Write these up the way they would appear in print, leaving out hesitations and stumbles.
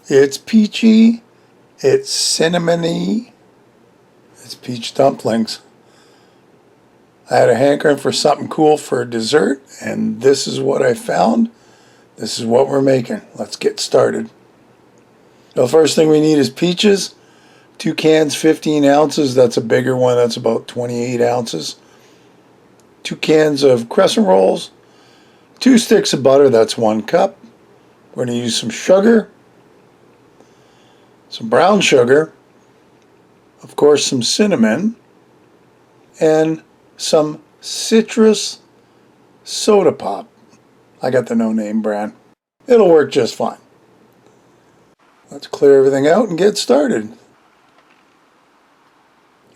It's peachy, it's cinnamony, it's peach dumplings. I had a hankering for something cool for dessert, and this is what I found. This is what we're making. Let's get started. The first thing we need is peaches. 2 cans, 15 ounces. That's a bigger one. That's about 28 ounces. 2 cans of crescent rolls. 2 sticks of butter. That's 1 cup. We're going to use some sugar. Some brown sugar. Of course, some cinnamon. And some citrus soda pop. I got the no-name brand. It'll work just fine. Let's clear everything out and get started.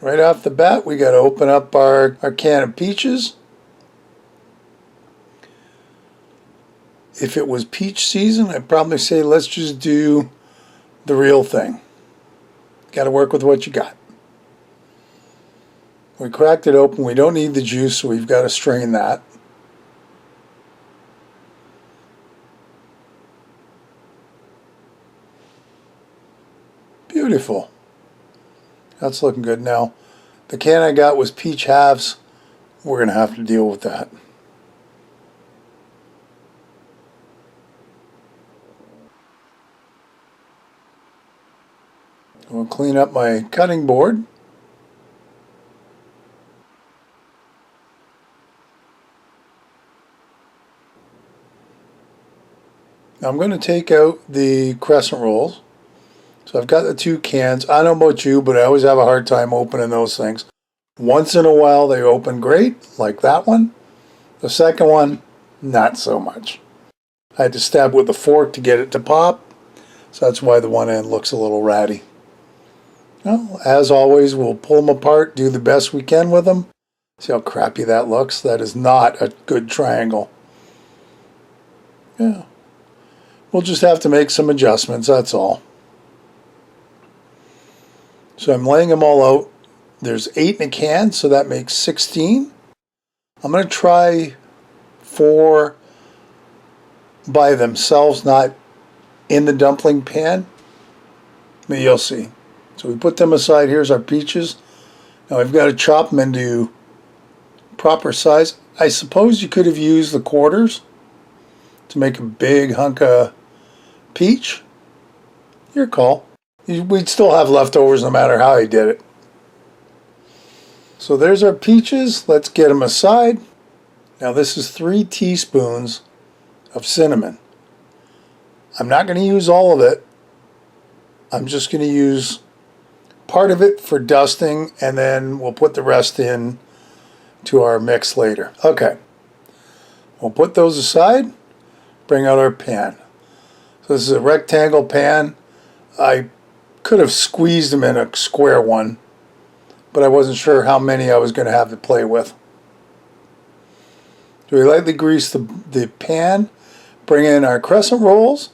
Right off the bat, we got to open up our can of peaches. If it was peach season, I'd probably say let's just do the real thing. Got to work with what you got. We cracked it open. We don't need the juice, so we've got to strain that. Beautiful. That's looking good. Now, the can I got was peach halves. We're going to have to deal with that. We'll clean up my cutting board. Now I'm going to take out the crescent rolls. So I've got the 2 cans. I don't know about you, but I always have a hard time opening those things. Once in a while they open great, like that one. The second one, not so much. I had to stab with a fork to get it to pop, so that's why the one end looks a little ratty. Well, as always, we'll pull them apart, do the best we can with them. See how crappy that looks? That is not a good triangle. Yeah. We'll just have to make some adjustments, that's all. So I'm laying them all out. There's 8 in a can, so that makes 16. I'm going to try 4 by themselves, not in the dumpling pan. But you'll see. So we put them aside. Here's our peaches. Now I've got to chop them into proper size. I suppose you could have used the quarters to make a big hunk of peach. Your call. We'd still have leftovers no matter how I did it. So there's our peaches. Let's get them aside. Now this is 3 teaspoons of cinnamon. I'm not going to use all of it. I'm just going to use part of it for dusting, and then we'll put the rest in to our mix later. Okay. We'll put those aside. Bring out our pan. So this is a rectangle pan. I could have squeezed them in a square one, but I wasn't sure how many I was going to have to play with. So we lightly grease the pan, bring in our crescent rolls,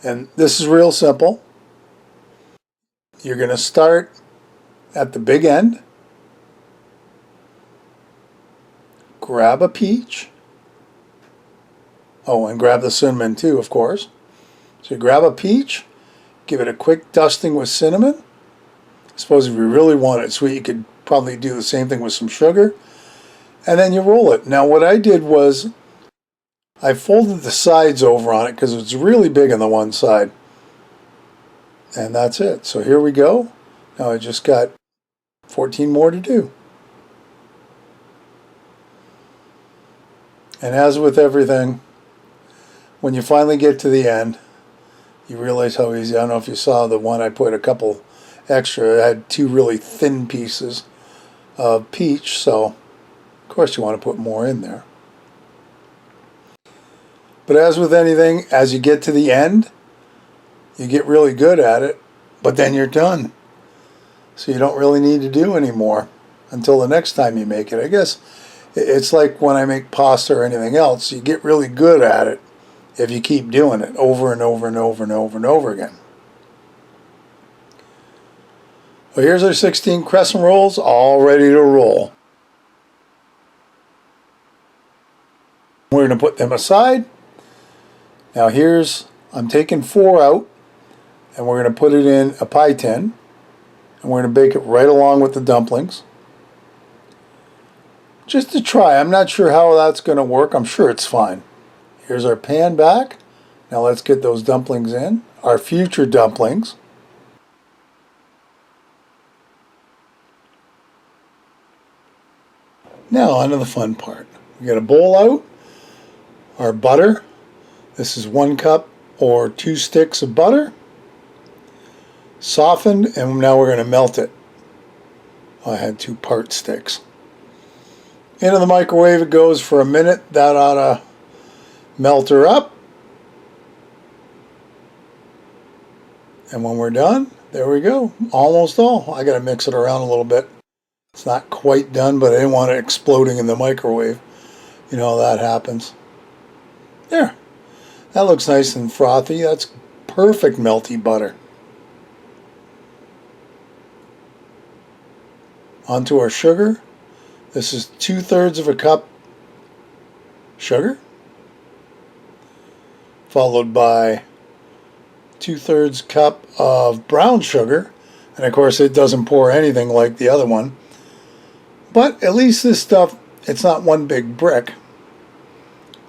and this is real simple. You're going to start at the big end, grab a peach, oh, and grab the cinnamon too, of course. So you grab a peach, give it a quick dusting with cinnamon. I suppose if you really want it sweet, you could probably do the same thing with some sugar. And then you roll it. Now what I did was I folded the sides over on it because it's really big on the one side. And that's it. So here we go. Now I just got 14 more to do. And as with everything, when you finally get to the end, you realize how easy. I don't know if you saw the one I put a couple extra. I had 2 really thin pieces of peach, so of course you want to put more in there. But as with anything, as you get to the end, you get really good at it, but then you're done. So you don't really need to do any more until the next time you make it. I guess it's like when I make pasta or anything else. You get really good at it if you keep doing it over and over and over and over and over again. Well, here's our 16 crescent rolls, all ready to roll. We're going to put them aside. Now I'm taking 4 out. And we're going to put it in a pie tin. And we're going to bake it right along with the dumplings. Just to try. I'm not sure how that's going to work. I'm sure it's fine. Here's our pan back. Now let's get those dumplings in. Our future dumplings. Now on to the fun part. We got a bowl out. Our butter. This is 1 cup or 2 sticks of butter. Softened, and now we're going to melt it. I had 2 part sticks. Into the microwave it goes for a minute. That ought to melt her up. And when we're done, there we go. Almost all. I got to mix it around a little bit. It's not quite done, but I didn't want it exploding in the microwave. You know how that happens. There. That looks nice and frothy. That's perfect melty butter. Onto our sugar. This is 2/3 of a cup sugar, followed by 2/3 cup of brown sugar. And of course it doesn't pour anything like the other one. But at least this stuff, it's not one big brick.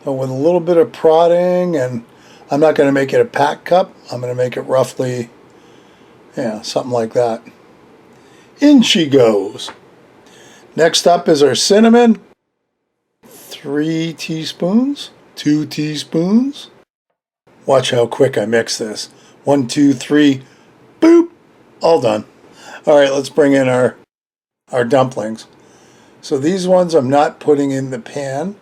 But with a little bit of prodding, and I'm not going to make it a pack cup. I'm going to make it roughly, something like that. In she goes. Next up is our cinnamon. 3 teaspoons, 2 teaspoons. Watch how quick I mix this. 1, 2, 3, boop, all done. All right, let's bring in our dumplings. So these ones I'm not putting in the pan.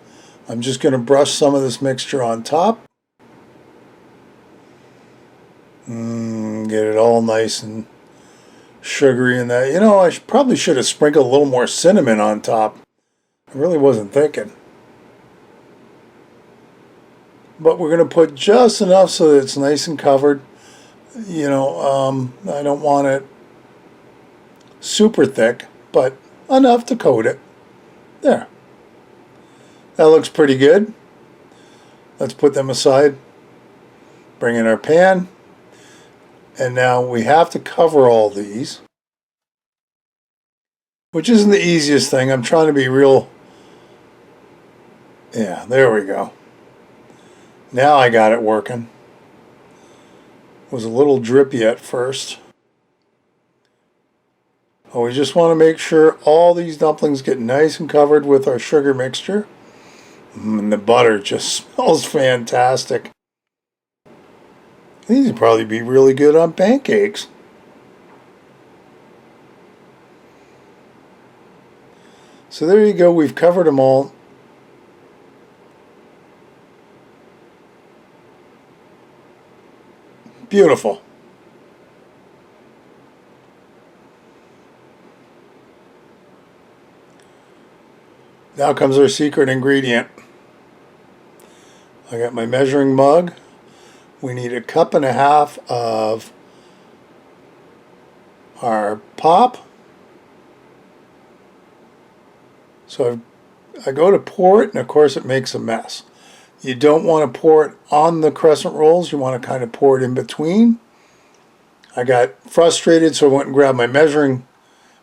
I'm just going to brush some of this mixture on top. Get it all nice and sugary in that. You know, I probably should have sprinkled a little more cinnamon on top. I really wasn't thinking. But we're going to put just enough so that it's nice and covered. You know, I don't want it super thick, but enough to coat it. There. That looks pretty good. Let's put them aside. Bring in our pan. And now we have to cover all these, which isn't the easiest thing. I'm trying to be real. Yeah, there we go. Now I got it working. It was a little drippy at first. Oh, we just want to make sure all these dumplings get nice and covered with our sugar mixture. And the butter just smells fantastic. These would probably be really good on pancakes. So there you go. We've covered them all. Beautiful. Now comes our secret ingredient. I got my measuring mug. We need 1.5 cups of our pop. So I go to pour it, and of course it makes a mess. You don't want to pour it on the crescent rolls. You want to kind of pour it in between. I got frustrated, so I went and grabbed my measuring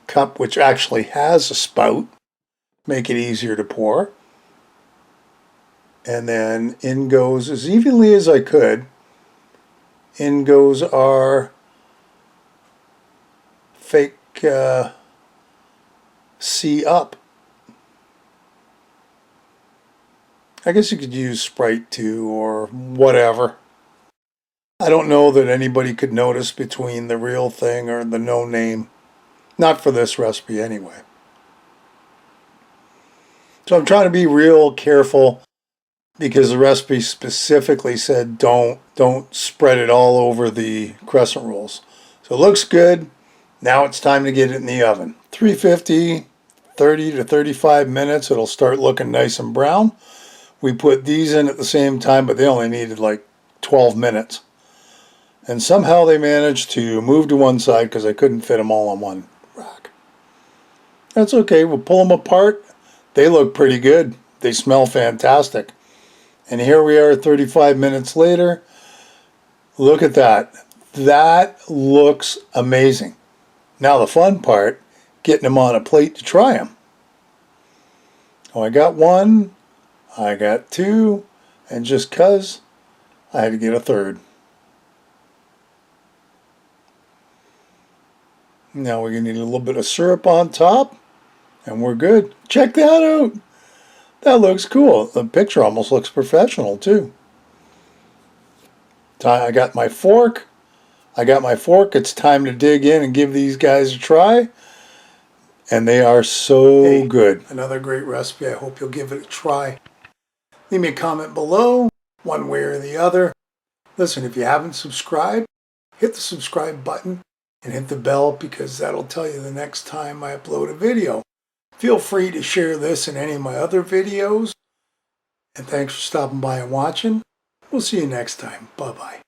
cup, which actually has a spout. Make it easier to pour. And then in goes, as evenly as I could, in goes our fake C-Up. I guess you could use Sprite too, or whatever. I don't know that anybody could notice between the real thing or the no name. Not for this recipe anyway. So I'm trying to be real careful because the recipe specifically said don't spread it all over the crescent rolls. So it looks good. Now it's time to get it in the oven. 350, 30 to 35 minutes. It'll start looking nice and brown. We put these in at the same time, but they only needed like 12 minutes. And somehow they managed to move to one side because I couldn't fit them all on one rack. That's okay. We'll pull them apart. They look pretty good. They smell fantastic. And here we are 35 minutes later. Look at that. That looks amazing. Now the fun part, getting them on a plate to try them. Oh, I got one, I got two, and just 'cause, I had to get a third. Now we're going to need a little bit of syrup on top, and we're good. Check that out. That looks cool. The picture almost looks professional too. I got my fork. It's time to dig in and give these guys a try. And they are so good. Another great recipe. I hope you'll give it a try. Leave me a comment below, one way or the other. Listen, if you haven't subscribed, hit the subscribe button and hit the bell, because that'll tell you the next time I upload a video. Feel free to share this and any of my other videos. And thanks for stopping by and watching. We'll see you next time. Bye-bye.